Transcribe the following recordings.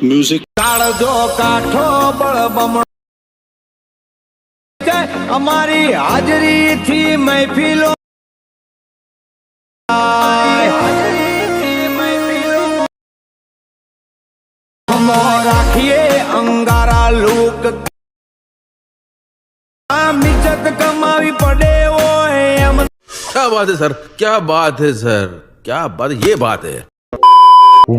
Music કાળજો કાઠો બળબમણો અમારી હાજરીથી મહેફિલો રાખીએ અંગારા લોક આમ ઇજ્જત કમાવી પડે હોય એમ। क्या बात है सर, क्या बात है सर, क्या बात, ये बात है।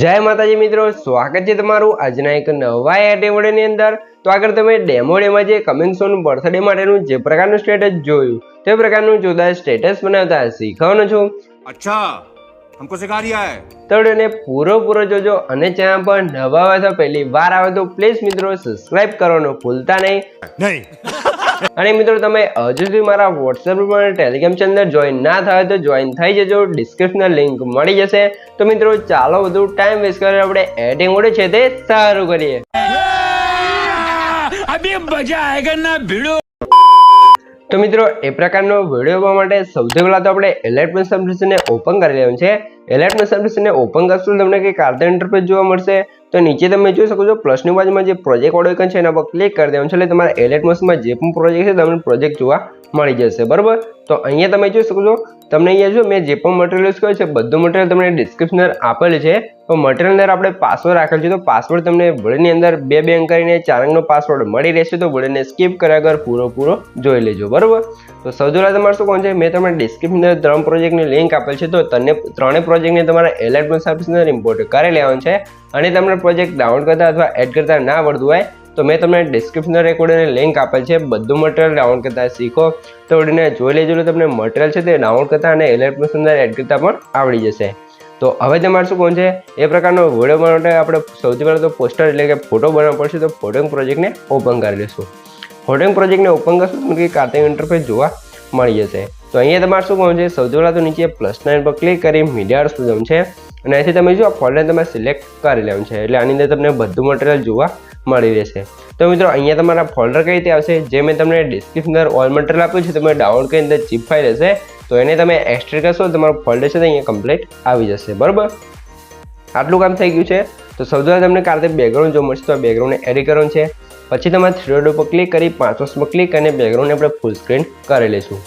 જય માતાજી મિત્રો, સ્વાગત છે તમારું આજના એક નવા એટેમોડેની અંદર। તો આગળ તમે ડેમોડેમાં જે કમિંગ સોન બર્થડે માટેનું જે પ્રકારનું સ્ટેટસ જોયું તે પ્રકારનું જોરદાર સ્ટેટસ બનાવતા શીખવાનો છું। અચ્છા हमको सिखा रिया है તો એને પૂરો જોજો અને ચેનલ પર નવા હોય તો પહેલી વાર આવે તો પ્લીઝ મિત્રો સબસ્ક્રાઇબ કરવાનું ભૂલતા નહીં। અને મિત્રો તમે હજુ સુધી મારા વોટ્સએપ ગ્રુપ અને ટેલિગ્રામ ચેનલ જોઈન ના થાય તો જોઈન થઈ જજો, ડિસ્ક્રિપ્શનમાં લિંક મળી જશે। તો મિત્રો ચાલો વધુ ટાઈમ વેસ્ટ કરીને આપણે એટેમોડે છે તે સારું કરીએ। अभी मजा आएगा ना भिड़ो। તો મિત્રો એ પ્રકારનો વિડીયો જોવા માટે સૌથી પહેલા તો આપણે એલર્ટ પ્લસ એપ્લિકેશનને ઓપન કરી લેવાનું છે। એલર્ટ પ્લસ એપ્લિકેશનને ઓપન કરશો તમને કંઈક આર્થર ઇન્ટરફેસ જોવા મળશે। તો નીચે તમે જોઈ શકો છો પ્લસની બાજુમાં જે પ્રોજેક્ટ વાળો આઇકન છે એના પર ક્લિક કરી દેવાનું છે એટલે તમારા એલર્ટ પ્લસમાં જે પણ પ્રોજેક્ટ છે તમને પ્રોજેક્ટ જોવા મળી જશે, બરાબર। તો અહીંયા તમે જોઈ શકો છો તમને અહીંયા જો મેં જે પણ મટીરિયલ યુઝ કર્યો છે બધું મટીરિયલ તમને ડિસ્ક્રિપ્શનમાં આપેલું છે। તો મટીરિયલ અંદર આપણે પાસવર્ડ રાખેલ છે, તો પાસવર્ડ તમને વિડીયોની અંદર 2 અંક કરીને 4 અંકનો પાસવર્ડ મળી રહેશે। તો વિડીયોને સ્કીપ કર્યા વગર પૂરો જોઈ લેજો, બરાબર। તો સૌથી પહેલા તમારે શું કોણ છે મેં તમને ડિસ્ક્રિપ્શનમાં 3 પ્રોજેક્ટની લિંક આપેલ છે, તો તમને 3 પ્રોજેક્ટને તમારા એલર્ટ પ્લસ એપ્લિકેશનમાં ઇમ્પોર્ટ કરી લેવાનું છે। અને તમને પ્રોજેક્ટ ડાઉનલોડ કરતા અથવા એડ કરતા ના આવડતું હોય તો મેં તમને ડિસ્ક્રિપ્શનમાં રેકોર્ડની લિંક આપેલ છે, બધું મટીરિયલ ડાઉનલોડ કરતા શીખો। તો વિડીયોને જોઈ લેજો એટલે તમને મટીરિયલ છે તે ડાઉનલોડ કરતા અને એલર્ટ પ્લસ અંદર એડ કરતા પણ આવડી જશે। તો હવે તમારે શું કોણ છે એ પ્રકારનો વિડીયો બનાવવા માટે આપણે સૌથી પહેલાં તો પોસ્ટર એટલે કે ફોટો બનાવવો પડશે। તો ફોટોઈંગ પ્રોજેક્ટને ઓપન કરી લઈશું। ફોટોઈંગ પ્રોજેક્ટને ઓપન કરશું તમને કંઈક કાર્ટિંગ ઇન્ટરફેસ જોવા મળી જશે। તો અહીંયા તમારે શું કોણ છે સૌથી પહેલાં તો નીચે +9 પર ક્લિક કરી મીડિયા જવું છે અને અહીંથી તમે જો આ ફોલ્ડર તમે સિલેક્ટ કરી લેવાનું છે એટલે આની અંદર તમને બધું મટીરિયલ જોવા મળી રહેશે। તો મિત્રો અહીંયા તમારા ફોલ્ડર કઈ રીતે આવશે જે મેં તમને ડિસ્ક્રિપ્શનમાં ઓલ મટીરિયલ આપ્યું છે તમે ડાઉનલોડ કરીને અંદર zip ફાઇલ હશે તો એને તમે એક્સટ્રેક્ટ કરશો તો તમારું ફોલ્ડર છે તો અહીંયા કમ્પ્લીટ આવી જશે, બરાબર। આટલું કામ થઈ ગયું છે। તો સૌથી પહેલાં તમને કારતે બેકગ્રાઉન્ડ જોવા મળશે, તો આ બેકગ્રાઉન્ડને એડિટ કરવાનું છે। પછી તમારે 3 ડોટ પર ક્લિક કરી 5 વર્ષમાં ક્લિક અને બેકગ્રાઉન્ડને આપણે ફૂલ સ્ક્રીન કરી લઈશું।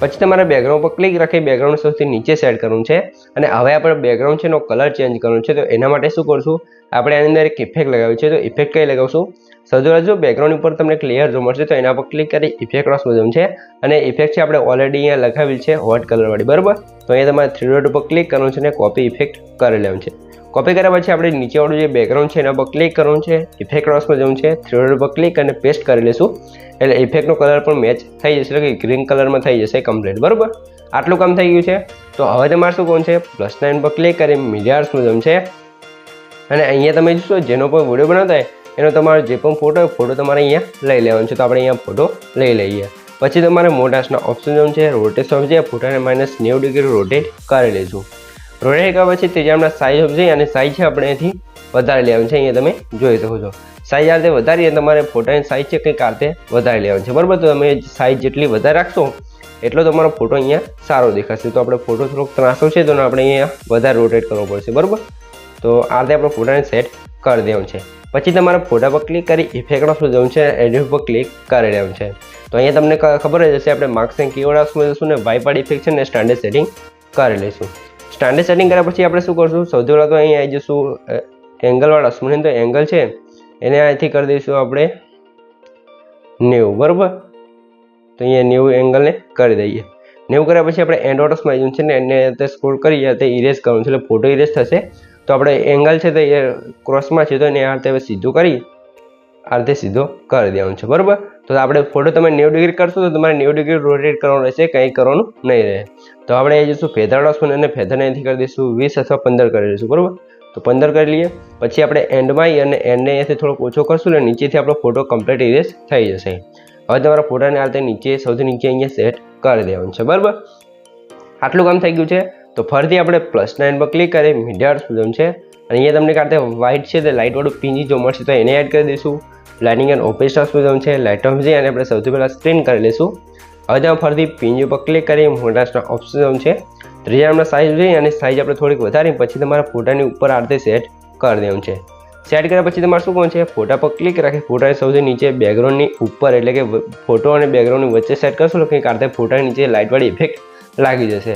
પછી તમારે બેકગ્રાઉન્ડ પર ક્લિક રાખી બેકગ્રાઉન્ડ સૌથી નીચે સેટ કરવું છે અને હવે આપણે બેકગ્રાઉન્ડ છે એનો કલર ચેન્જ કરવાનો છે। તો એના માટે શું કરશું આપણે આની અંદર એક ઇફેક્ટ લગાવી છે, તો ઇફેક્ટ કઈ લગાવશું સૌથી પહેલાં જો બેકગ્રાઉન્ડ ઉપર તમને ક્લિયર જોવા મળશે તો એના પર ક્લિક કરી ઇફેક્ટ ક્રોસ જવું છે અને ઇફેક્ટ છે આપણે ઓલરેડી અહીંયા લગાવેલ છે હોટ કલરવાળી, બરાબર। તો અહીંયા તમારે 3 ડોટ ઉપર ક્લિક કરવાનું છે અને કોપી ઇફેક્ટ કરી લેવાનું છે। કોપી કર્યા પછી આપણે નીચેવાળું જે બેકગ્રાઉન્ડ છે એના પર ક્લિક કરવાનું છે, ઇફેક્ટ ક્રોસમાં જવું છે, 3 ડોટ પર ક્લિક અને પેસ્ટ કરી લઈશું એટલે ઇફેક્ટનો કલર પણ મેચ થઈ જશે એટલે કે ગ્રીન કલરમાં થઈ જશે કમ્પ્લીટ, બરાબર। આટલું કામ થઈ ગયું છે। તો હવે તમારે શું કોણ છે +9 પર ક્લિક કરી મીડિયાર્સમાં જવું છે અને અહીંયા તમે જોશો જેનો પણ વિડીયો બનાવતા હોય એનો તમારો જે પણ ફોટો તમારે અહીંયા લઈ લેવાનો છે। તો આપણે અહીંયા ફોટો લઈ લઈએ। પછી તમારે મોટાસના ઓપ્શન જવું છે, રોટેશન ઓપ્શન છે, ફોટાને -90 ડિગ્રી રોટેટ કરી લઈશું। રોટેટ કર્યા પછી ત્રીજા આપણા સાઇઝ ઓપ્શન છે અને સાઇઝ છે આપણે અહીંથી વધારી લેવાનું છે, અહીંયા તમે જોઈ શકો છો। સાઇઝ આ રીતે વધારીએ તમારે ફોટાની સાઇઝ છે કંઈક આ રીતે વધારી લેવાનું છે, બરાબર। તો તમે સાઇઝ જેટલી વધારે રાખશો એટલો તમારો ફોટો અહીંયા સારો દેખાશે। તો આપણે ફોટો થોડોક ત્રાસો છે તો આપણે અહીંયા વધારે રોટેટ કરવો પડશે, બરાબર। તો આ રીતે આપણે ફોટાને સેટ કરી દેવાનું છે। પછી તમારે ફોટા પર ક્લિક કરી ઇફેક્ટ ઓપ્શન જવું છે, એડિટ પર ક્લિક કરી લેવાનું છે। તો અહીંયા તમને ખબર જ હશે આપણે માર્ક્સ એન્ડ કીવર્ડ ઓપ્શનમાં જશું ને વાઇપાર્ડ ઇફેક્ટ છે ને સ્ટાન્ડર્ડ સેટિંગ કરી લઈશું। સ્ટાન્ડર્ડ સેટિંગ કર્યા પછી આપણે શું કરશું સૌથી પહેલાં તો અહીંયા આવી જશું એંગલવાળા ઓપ્શન, તો એંગલ છે એને અહીંથી કરી દઈશું આપણે 90, બરાબર। તો અહીંયા 90 એંગલને કરી દઈએ। 90 કર્યા પછી આપણે એન્ડ ઓટોસમાં આવી છે ને એને સ્ક્રોલ કરીએ તે ઇરેઝ કરવાનું છે એટલે ફોટો ઇરેઝ થશે। તો આપણે એંગલ છે તો એ ક્રોસમાં છે તો એને આ રીતે સીધું કરી આ રીતે સીધો કરી દેવાનું છે, બરાબર। તો આપણે ફોટો તમે 90 ડિગ્રી કરશો તો તમારે 90 ડિગ્રી રોટેટ કરવાનું રહેશે, કંઈ કરવાનું નહીં રહે। તો આપણે એ જઈશું ફેધર ઓપ્શન અને ફેધરને અહીંથી કરી દઈશું 20 અથવા 15 કરી દઈશું, બરાબર। તો 15 કરી લઈએ। પછી આપણે એન્ડમાં આવી અને એન્ડને અહીંયાથી થોડોક ઓછો કરશું ને નીચેથી આપણો ફોટો કમ્પ્લીટ ઇરેઝ થઈ જશે। હવે તમારા ફોટાને આ રીતે નીચે સૌથી નીચે અહીંયા સેટ કરી દેવાનું છે, બરાબર। આટલું કામ થઈ ગયું છે। તો ફરીથી આપણે +9 પર ક્લિક કરી મીડિયા જવું છે અને અહીંયા તમને કારતે વ્હાઇટ છે તે લાઇટવાળું પીંજી જોવા મળશે તો એને એડ કરી દઈશું। લાઇટિંગ એન્ડ ઓપન સ્ટાર્સ જવું છે, લાઇટ ઓફ છે અને આપણે સૌથી પહેલાં સ્ક્રીન કરી લઈશું। હવે તમે ફરીથી પીંજી પર ક્લિક કરી મોટાસના ઓપ્શન જવું છે, ત્રીજા નંબર સાઇઝ જોઈએ અને સાઇઝ આપણે થોડીક વધારી પછી તમારા ફોટાની ઉપર આ રીતે સેટ કરી દેવું છે। સેટ કર્યા પછી તમારે શું કરવાનું છે, ફોટા પર ક્લિક રાખી ફોટાની સૌથી નીચે બેકગ્રાઉન્ડની ઉપર એટલે કે ફોટો અને બેકગ્રાઉન્ડની વચ્ચે સેટ કરશો તો કંઈક આ રીતે ફોટાની નીચે લાઇટવાળી ઇફેક્ટ લાગી જશે.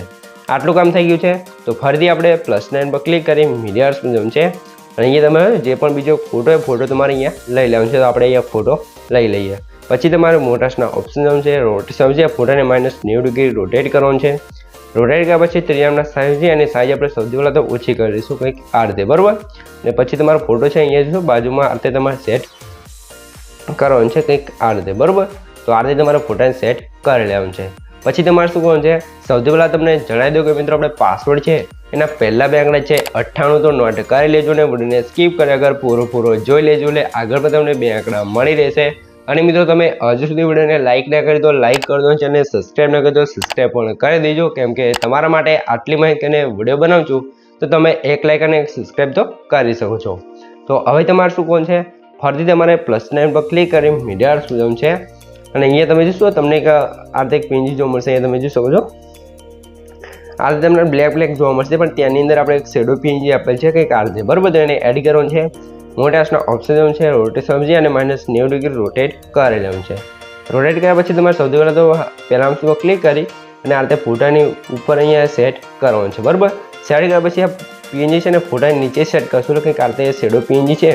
આટલું કામ થઈ ગયું છે. તો ફરીથી આપણે +9 પર ક્લિક કરી મીડિયા જવું છે અને અહીંયા તમે જે પણ બીજો ફોટો તમારે અહીંયા લઈ લેવાનો છે. તો આપણે અહીંયા ફોટો લઈ લઈએ. પછી તમારે મોટાસના ઓપ્શન જવું છે, રોટેશન છે, ફોટાને -90 ડિગ્રી રોટેટ કરવાનું છે. રોટેટ કર્યા પછી ત્રિજ્યાના સાઈઝ છે અને સાઈઝ આપણે સૌથી પહેલાં તો ઓછી કરી દઈશું કંઈક આ રીતે, બરાબર. અને પછી તમારો ફોટો છે અહીંયા જો બાજુમાં આ રીતે તમારે સેટ કરવાનું છે કંઈક આ રીતે, બરાબર. તો આ રીતે તમારે ફોટાને સેટ કરી લેવાનું છે. પછી તમારે શું કરવાનું છે, સૌથી પહેલાં તમને જણાવી દઉં કે મિત્રો આપણે પાસવર્ડ છે એના પહેલા બે આંકડા છે 98 તો નોટ કરી લેજો ને વિડીયોને સ્કીપ કર્યા આગળ પૂરો જોઈ લેજો એટલે આગળ પણ તમને બે આંકડા મળી રહેશે. અને મિત્રો તમે હજુ સુધી વિડીયોને લાઇક ના કરી તો લાઇક કરી દો, ચેનલને સબસ્ક્રાઈબ ના કરી તો સબસ્ક્રાઈબ પણ કરી દેજો, કેમ કે તમારા માટે આટલી માહિતી અને વિડીયો બનાવું છું તો તમે એક લાઇક અને એક સબસ્ક્રાઈબ તો કરી શકો છો. તો હવે તમારે શું કરવાનું છે, ફરીથી તમારે +9 પર ક્લિક કરી મીડિયા જવું છે અને અહીંયા તમે જોશો તમને એક આ રીતે પીએનજી જોવા મળશે. અહીંયા તમે જોઈ શકો છો આ રીતે તમને બ્લેક જોવા મળશે પણ ત્યાંની અંદર આપણે એક શેડો પીએનજી આપેલ છે કંઈક આ રીતે, બરાબર. તો એને એડ કરવાનું છે. મોટાસના ઓપ્શન જવું છે, રોટેશન છે અને -90 ડિગ્રી રોટેટ કરી લેવાનું છે. રોટેટ કર્યા પછી તમારે સૌથી પહેલાં તો પહેલા પર ક્લિક કરી અને આ રીતે ફોટાની ઉપર અહીંયા સેટ કરવાનું છે, બરાબર. સેટ કર્યા પછી આ પીએનજી છે ને ફોટાની નીચે સેટ કરશો તો કંઈક આ રીતે શેડો પીએનજી છે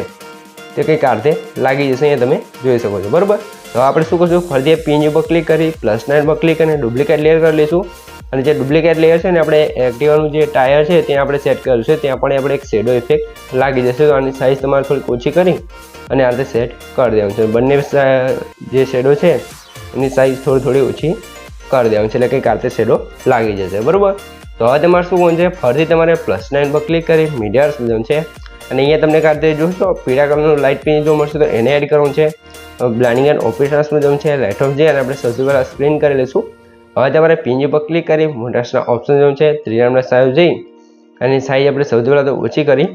તે કંઈક આ રીતે લાગી જશે, અહીંયા તમે જોઈ શકો છો, બરાબર. તો આપણે શું કરશું, ફરીથી પીએનજી પર ક્લિક કરી +9 પર ક્લિક કરીને ડુપ્લિકેટ લેયર કરી લઈશું અને જે ડુપ્લિકેટ લેયર છે ને આપણે એક્ટિવાનું જે ટાયર છે ત્યાં આપણે સેટ કર્યું છે ત્યાં પણ આપણે એક શેડો ઇફેક્ટ લાગી જશે. તો આની સાઇઝ તમારે થોડીક ઓછી કરી અને આ રીતે સેટ કરી દેવાનું છે. બંને જે શેડો છે એની સાઇઝ થોડી ઓછી કરી દેવાનું છે એટલે કંઈક આ રીતે શેડો લાગી જશે, બરાબર. તો હવે તમારે શું કરવાનું છે, ફરીથી તમારે +9 પર ક્લિક કરી મીડિયા જવું છે અને અહીંયા તમને આ રીતે જોશો પીળા કલરનું લાઇટ પેજ જોવા મળશે તો એને એડ કરવાનું છે. બ્લાઇન્ડિંગ એન્ડ ઓપરેશન્સમાં જવું છે, લાઇટ ઓફ છે અને આપણે સૌથી પહેલાં સ્ક્રીન કરી લઈશું. હવે તમારે પીએનજી પર ક્લિક કરી મોટાસના ઓપ્શન જવું છે, ત્રિજ્યાના સાઈઝ જઈ અને સાઈઝ આપણે સૌથી પહેલાં તો ઓછી કરી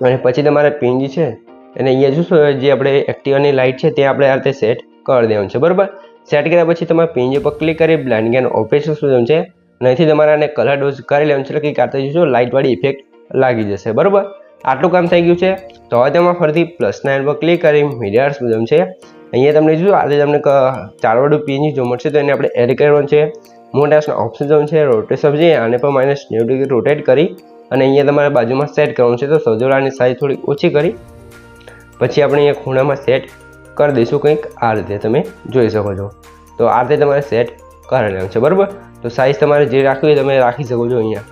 અને પછી તમારે પીએનજી છે અને અહીંયા જોશો જે આપણે એક્ટિવાની લાઇટ છે ત્યાં આપણે આ રીતે સેટ કરી દેવાનું છે, બરાબર. સેટ કર્યા પછી તમારે પીએનજી પર ક્લિક કરી બ્લાઇન્ડિંગ એન્ડ ઓપરેશન્સ જવું છે અને અહીંથી તમારે આને કલર ડોઝ કરી લેવાનું છે એટલે કે કાતે જોશો લાઇટવાળી ઇફેક્ટ લાગી જશે, બરાબર. આટલું કામ થઈ ગયું છે. તો હવે તેમાં ફરીથી +9 પર ક્લિક કરી મીડિયા જવું છે. અહીંયા તમને જોયું આજે તમને ચારવાળું પીએનજી જોવા મળશે તો એને આપણે એડ કરવાનું છે. મોટાસના ઓપ્શન જવું છે, રોટેશન છે આને પણ -90 ડિગ્રી રોટેટ કરી અને અહીંયા તમારે બાજુમાં સેટ કરવાનું છે. તો સૌથી પહેલાં સાઈઝ થોડી ઓછી કરી પછી આપણે અહીંયા ખૂણામાં સેટ કરી દઈશું કંઈક આ રીતે તમે જોઈ શકો છો. તો આ રીતે તમારે સેટ કરી લેવાનું છે, બરાબર. તો સાઈઝ તમારે જે રાખવી હોય તમે રાખી શકો છો અહીંયા.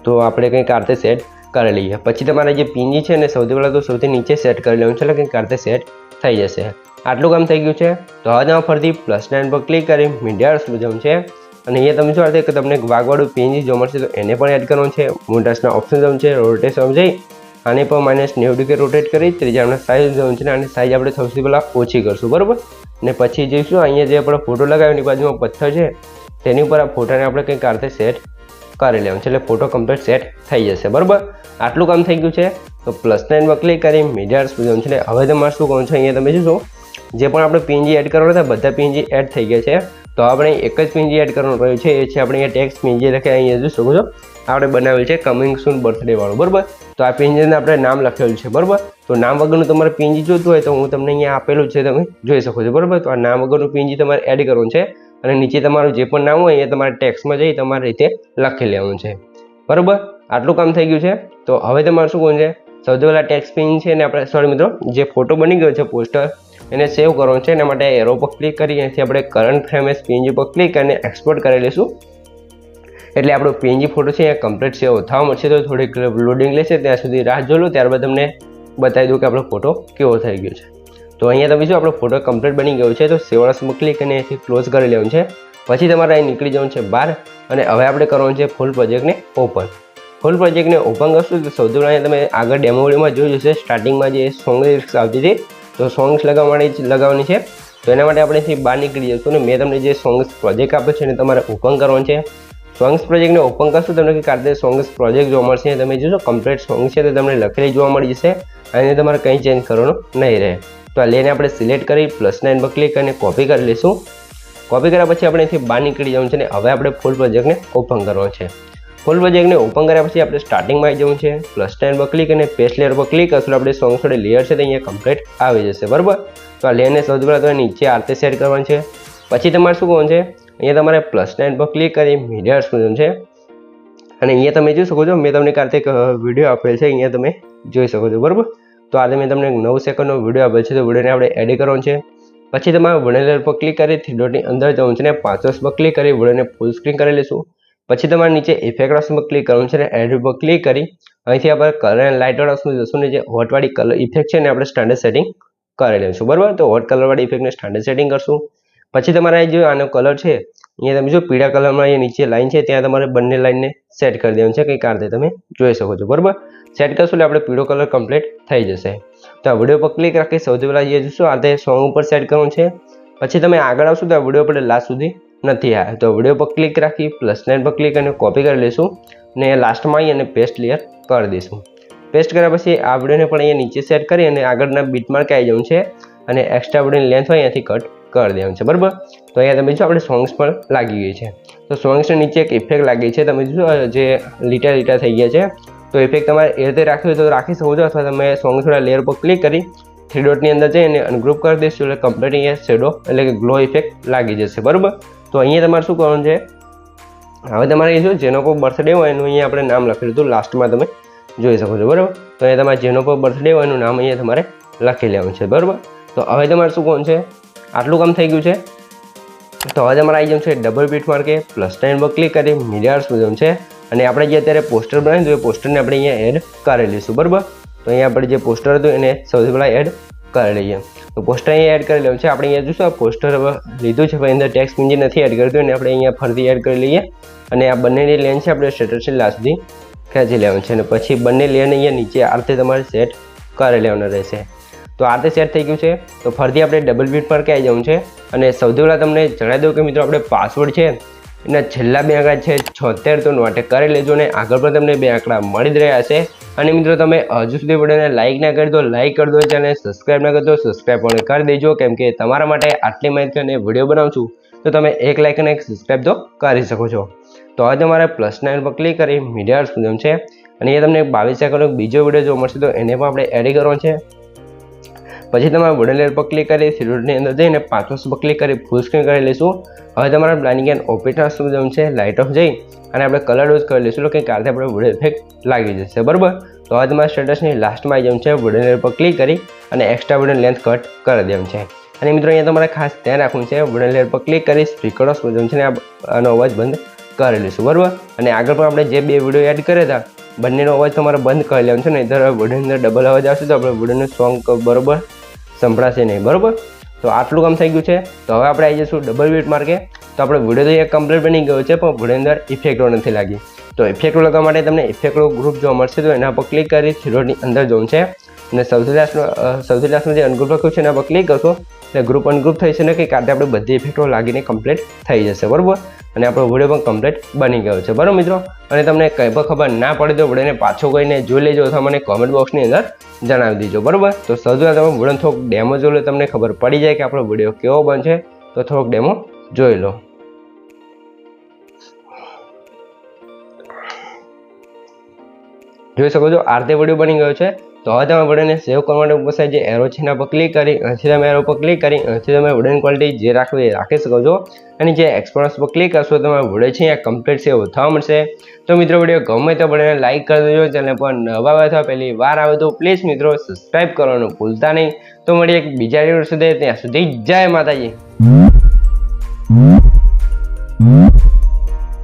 તો આપણે કંઈક આ રીતે સેટ કરી લઈએ. પછી તમારે જે પીએનજી છે ને સૌથી પહેલાં તો સૌથી નીચે સેટ કરી લેવાનું છે એટલે કંઈક આ રીતે સેટ થઈ જશે. આટલું કામ થઈ ગયું છે. તો હવે તમે ફરીથી +9 પર ક્લિક કરી મીડિયા જવું છે અને અહીંયા તમે જોવા કે તમને એક વાઘવાળું પીએનજી જોવા મળશે તો એને પણ એડ કરવાનું છે. મોટાસના ઓપ્શન જવું છે, રોટેશન જઈ આને પણ -90 ડિગ્રી રોટેટ કરી ત્રિજ્યાના સાઈઝ જવું છે અને સાઈઝ આપણે સૌથી પહેલાં ઓછી કરશું, બરાબર. અને પછી જોઈશું અહીંયા જે આપણે ફોટો લગાવ્યો એની બાજુમાં પથ્થર છે તેની ઉપર આ ફોટાને આપણે કંઈક આ રીતે સેટ કરી લેવાનું છે એટલે ફોટો કમ્પ્લીટ સેટ થઈ જશે, બરાબર. આટલું કામ થઈ ગયું છે. તો +9 પર ક્લિક કરી મીડિયા જવું છે. હવે તમારે શું કરવાનું છે, અહીંયા તમે જોશો જે પણ આપણે પીએનજી એડ કરવાના હતા બધા પીએનજી એડ થઈ ગયા છે. તો આપણે એક જ પીએનજી એડ કરવાનું રહ્યું છે, એ છે આપણે અહીંયા ટેક્સ્ટ પીએનજી લખે અહીંયા જોઈ શકો છો આપણે બનાવેલ છે કમિંગ સૂન બર્થડે વાળું, બરાબર. તો આ પીએનજીને આપણે નામ લખેલું છે, બરાબર. તો નામ વગરનું તમારે પીએનજી જોઈતું હોય તો હું તમને અહીંયા આપેલું છે તમે જોઈ શકો છો, બરાબર. તો આ નામ વગરનું પીએનજી તમારે એડ કરવાનું છે અને નીચે તમારું જે પણ નામ હોય એ તમારે ટેક્સ્ટમાં જઈ તમારી રીતે લખી લેવાનું છે, બરાબર. આટલું કામ થઈ ગયું છે. તો હવે તમારે શું કરવાનું છે, સૌથી પહેલાં ટેક્સ્ટ પીએનજી છે અને આપણે સોરી મિત્રો જે ફોટો બની ગયો છે પોસ્ટર એને સેવ કરવાનું છે. એના માટે એરો પર ક્લિક કરી અહીંથી આપણે કરંટ ફ્રેમ એઝ પીએનજી પર ક્લિક કરીને એક્સપોર્ટ કરી લઈશું એટલે આપણો પીએનજી ફોટો છે એ કમ્પ્લીટ સેવ થવા મળશે. તો થોડીક લોડિંગ લેશે ત્યાં સુધી રાહ જોઈ લો, ત્યારબાદ તમને બતાવી દઉં કે આપણો ફોટો કેવો થઈ ગયો છે. તો અહીંયા તમે જો આપણો ફોટો કમ્પ્લીટ બની ગયો છે. તો સેવડાસમાં ક્લિક કરીને અહીંથી ક્લોઝ કરી લેવાનું છે. પછી તમારે અહીં નીકળી જવાનું છે બહાર અને હવે આપણે કરવાનું છે ફૂલ પ્રોજેક્ટને ઓપન. ફૂલ પ્રોજેક્ટને ઓપન કરશું તો સૌથી પહેલાં તમે આગળ ડેમો વિડીયોમાં જોયું હશે સ્ટાર્ટિંગમાં જે સોંગ લિરિક્સ આવતી હતી તો સોંગ્સ લગાવવાની છે. તો એના માટે આપણે અહીંથી બહાર નીકળી જઈશું અને મેં તમને જે સોંગ્સ પ્રોજેક્ટ આપ્યો છે એને તમારે ઓપન કરવાનું છે. સોંગ્સ પ્રોજેક્ટને ઓપન કરશું તમને કે કારતે સોંગ્સ પ્રોજેક્ટ જોવા મળશે. તમે જોશો કમ્પ્લીટ સોંગ છે તો તમને લખેલી જોવા મળી જશે અને તમારે કંઈ ચેન્જ કરવાનું નહીં રહે. તો આ લઈને આપણે સિલેક્ટ કરી +9 પર ક્લિક કરીને કોપી કરી લઈશું. કોપી કર્યા પછી આપણે અહીંથી બહાર નીકળી જવાનું છે અને હવે આપણે ફૂલ પ્રોજેક્ટને ઓપન કરવાનો છે. ફૂલ પ્રોજેક્ટને ઓપન કર્યા પછી આપણે સ્ટાર્ટિંગમાં આવી જવું છે, +9 પર ક્લિક અને પેસ્ટ લેયર પર ક્લિક કરશું આપણે સોંગ જોડે લેયર છે તો અહીંયા કમ્પ્લીટ આવી જશે બરાબર. તો આ લેયરને સૌથી પહેલાં તો નીચે આરતે સેટ કરવાનું છે. પછી તમારે શું કરવાનું છે, અહીંયા તમારે +9 પર ક્લિક કરી મીડિયા એક્સપ્લોઝન છે અને અહીંયા તમે જોઈ શકો છો મેં તમને કાર્તિક વિડીયો આપેલ છે, અહીંયા તમે જોઈ શકો છો બરાબર. તો આજે મેં તમને 9 સેકન્ડનો વિડીયો આપેલ છે તો વિડીયોને આપણે એડિટ કરવાનો છે. પછી તમારે વોલ્યુમ પર ક્લિક કરી 3 ડોટની અંદર જવાનું છે ને 5 પર ક્લિક કરી વિડીયોને ફૂલ સ્ક્રીન કરી લઈશું. પછી તમારે નીચે ઇફેક્ટ ઓપ્શન પર ક્લિક કરવાનું છે ને એડિટ પર ક્લિક કરી અહીંથી આપણે કલર એન્ડ લાઇટ વાળા ઓપ્શન જશું ને જે હોટવાળી કલર ઇફેક્ટ છે ને આપણે સ્ટાન્ડર્ડ સેટિંગ કરી લઈશું બરાબર. તો હોટ કલરવાળી ઇફેક્ટને સ્ટાન્ડર્ડ સેટિંગ કરશું. પછી તમારે જો આનો કલર છે અહીંયા તમે જો પીળા કલરમાં અહીંયા નીચે લાઈન છે ત્યાં તમારે બંને લાઈનને સેટ કરી દેવાનું છે કંઈક આ રીતે તમે જોઈ શકો છો બરાબર. સેટ કરશું એટલે આપણે પીળો કલર કમ્પ્લીટ થઈ જશે. તો આ વિડીયો પર ક્લિક રાખી સૌથી પહેલાં જે જોશું આ રીતે સોંગ ઉપર સેટ કરવાનું છે. પછી તમે આગળ આવશો તો આ વિડીયો પર લાસ્ટ સુધી નથી આવ્યા તો વિડીયો પર ક્લિક રાખી +9 પર ક્લિક અને કોપી કરી લઈશું ને લાસ્ટમાં આવી અને પેસ્ટ લેયર કરી દઈશું. પેસ્ટ કર્યા પછી આ વિડીયોને પણ અહીંયા નીચે સેટ કરી અને આગળના બીટમાર્ક આવી જવું છે અને એક્સ્ટ્રા વિડીયોની લેન્થ હોય અહીંયાથી કટ કરી દેવાનું છે બરાબર. તો અહીંયા તમે જો આપણે સોંગ્સ પણ લાગી ગઈ છે. તો સોંગ્સની નીચે એક ઇફેક્ટ લાગી છે તમે જો જે લીટા લીટા થઈ ગયા છે. તો ઇફેક્ટ તમારે એ રીતે રાખવી હોય તો રાખી શકો છો અથવા તમે સોંગ થોડા લેયર પર ક્લિક કરી 3 ડોટની અંદર જઈને અનગ્રુપ કરી દઈશું એટલે કમ્પ્લીટ અહીંયા શેડો એટલે કે ગ્લો ઇફેક્ટ લાગી જશે બરાબર. તો અહીંયા તમારે શું કરવાનું છે, હવે તમારે જો જેનો કોઈ બર્થડે હોય એનું અહીંયા આપણે નામ લખી લીધું લાસ્ટમાં તમે જોઈ શકો છો બરાબર. તો અહીંયા તમારે જેનો કોઈ બર્થડે હોય એનું નામ અહીંયા તમારે લખી લેવાનું છે બરાબર. તો હવે તમારે શું કરવાનું છે, આટલું કામ થઈ ગયું છે. તો હવે તમારે આવી જવું છે ડબલ બીટ માર્કે +9 પર ક્લિક કરી મીડિયા એક્સપ્લોઝન છે અને આપણે જે અત્યારે પોસ્ટર બનાવ્યું હતું એ પોસ્ટરને આપણે અહીંયા એડ કરી લઈશું બરાબર. તો અહીંયા આપણે જે પોસ્ટર હતું એને સૌથી પહેલાં એડ કરી લઈએ. તો પોસ્ટર અહીંયા એડ કરી લેવું છે. આપણે અહીંયા જોશું આ પોસ્ટર લીધું છે પણ અંદર ટેક્સ્ટ બીજી નથી એડ કરતું અને આપણે અહીંયા ફરીથી એડ કરી લઈએ અને આ બંનેની લેન છે આપણે સ્ટેટસની લાસ્ટ સુધી ખેંચી લેવાનું છે અને પછી બંને લેન અહીંયા નીચે આ રીતે તમારે સેટ કરી લેવાના રહેશે. તો આ રીતે સેટ થઈ ગયું છે. તો ફરીથી આપણે ડબલ બીટ પર ક્યાં જવું છે અને સૌથી પહેલાં તમને જણાવી દઉં કે મિત્રો આપણે પાસવર્ડ છે એના છેલ્લા 2 આંકડા છે 76 તો નોટ કરી લેજો અને આગળ પણ તમને 2 આંકડા મળી જ રહ્યા છે. અને મિત્રો તમે હજુ સુધી વિડીયોને લાઇક ના કરી દો લાઇક કરી દો, ચેનલને સબસ્ક્રાઈબ ના કરી દો સબસ્ક્રાઈબ પણ કરી દેજો કેમ કે તમારા માટે આટલી માહિતી અને વિડીયો બનાવું છું તો તમે 1 લાઇક અને 1 સબસ્ક્રાઈબ તો કરી શકો છો. તો હવે તમારે +9 પર ક્લિક કરી મીડિયા એક્સપ્લોઝન છે અને એ તમને 22 સેકન્ડનો બીજો વિડીયો જોવા મળશે તો એને પણ આપણે એડિટ કરવાનો છે. પછી તમારે વિડીયો લેયર પર ક્લિક કરી 3 ડોટની અંદર જઈને 5 પર ક્લિક કરી ફૂલ સ્ક્રીન કરી લઈશું. હવે તમારે બ્લાઇન્ડિંગ એન્ડ ઓપરેટર શું છે લાઇટ ઓફ જઈ અને આપણે કલર ડોઝ કરી લઈશું એટલે કે કાલે આપણે વિડીયો ઇફેક્ટ લાગી જશે બરાબર. તો હવે તમારે સ્ટેટસની લાસ્ટમાં આવી જવું છે વિડીયો લેયર પર ક્લિક કરી અને એક્સ્ટ્રા વિડીયો લેન્થ કટ કરી દેવાનું છે. અને મિત્રો અહીંયા તમારે ખાસ ધ્યાન રાખવું છે વિડીયો લેયર પર ક્લિક કરી સ્પીકર ઓફ છે ને આનો અવાજ બંધ કરી લઈશું બરાબર. અને આગળ પણ આપણે જે 2 વિડીયો એડ કર્યા હતા બંનેનો અવાજ તમારે બંધ કરી લેવાનો છે ને ઇધર વિડીયોની અંદર ડબલ અવાજ આવશે તો આપણે વિડીયોનું સોંગ બરાબર સંભળાશે નહીં બરાબર. તો આટલું કામ થઈ ગયું છે. તો હવે આપણે આવી જઈશું ડબલ બીટ માર્કે. તો આપણે વિડીયો તો અહીંયા કમ્પ્લીટ બની ગયો છે પણ વિડીયોની અંદર ઇફેક્ટો નથી લાગી. તો ઇફેક્ટો લગાવવા માટે તમને ઇફેક્ટો ગ્રુપ જોવા મળશે તો એના પર ક્લિક કરી 3 ડોટની અંદર જવું છે અને સૌથી લાસ્ટમાં જે અનગ્રુપ લખ્યું છે એના પર ક્લિક કરશો એટલે ગ્રુપ અનગ્રુપ થઈ છે ને કે કારણે આપણે બધી ઇફેક્ટો લાગીને કમ્પ્લીટ થઈ જશે બરાબર. અને આપણો વિડીયો પણ કમ્પ્લીટ બની ગયો છે બરાબર મિત્રો. અને તમને કંઈ પણ ખબર ના પડે તો વિડીયોને પાછો ગઈને જોઈ લેજો અથવા મને કોમેન્ટ બોક્સની અંદર જણાવી દીજો બરાબર. તો સૌથી પહેલાં તમે વિડીયો થોડોક ડેમો જોઈ લો તમને ખબર પડી જાય કે આપણો વિડીયો કેવો બનશે. તો થોડોક ડેમો જોઈ લો. જોઈ શકો છો આ રીતે વિડીયો બની ગયો છે. તો હવે તમે વિડીયોને સેવ કરવા માટે ઉપર સાઈડ જે એરો છે એના પર ક્લિક કરી અહીંથી તમે એરો પર ક્લિક કરી અહીંથી તમે વિડીયોની ક્વોલિટી જે રાખવી એ રાખી શકો છો અને જે એક્સપોર્ટ પર ક્લિક કરશો તમારો વિડીયો છે એ કમ્પ્લીટ સેવ થવા મળશે. તો મિત્રો વિડીયો ગમે તો વિડીયોને લાઇક કરી દેજો, ચેનલ પર નવા આવ્યા અથવા પહેલી વાર આવે તો પ્લીઝ મિત્રો સબસ્ક્રાઈબ કરવાનું ભૂલતા નહીં. તો મળીએ એક બીજા વિડીયો સુધી, ત્યાં સુધી જય માતાજી.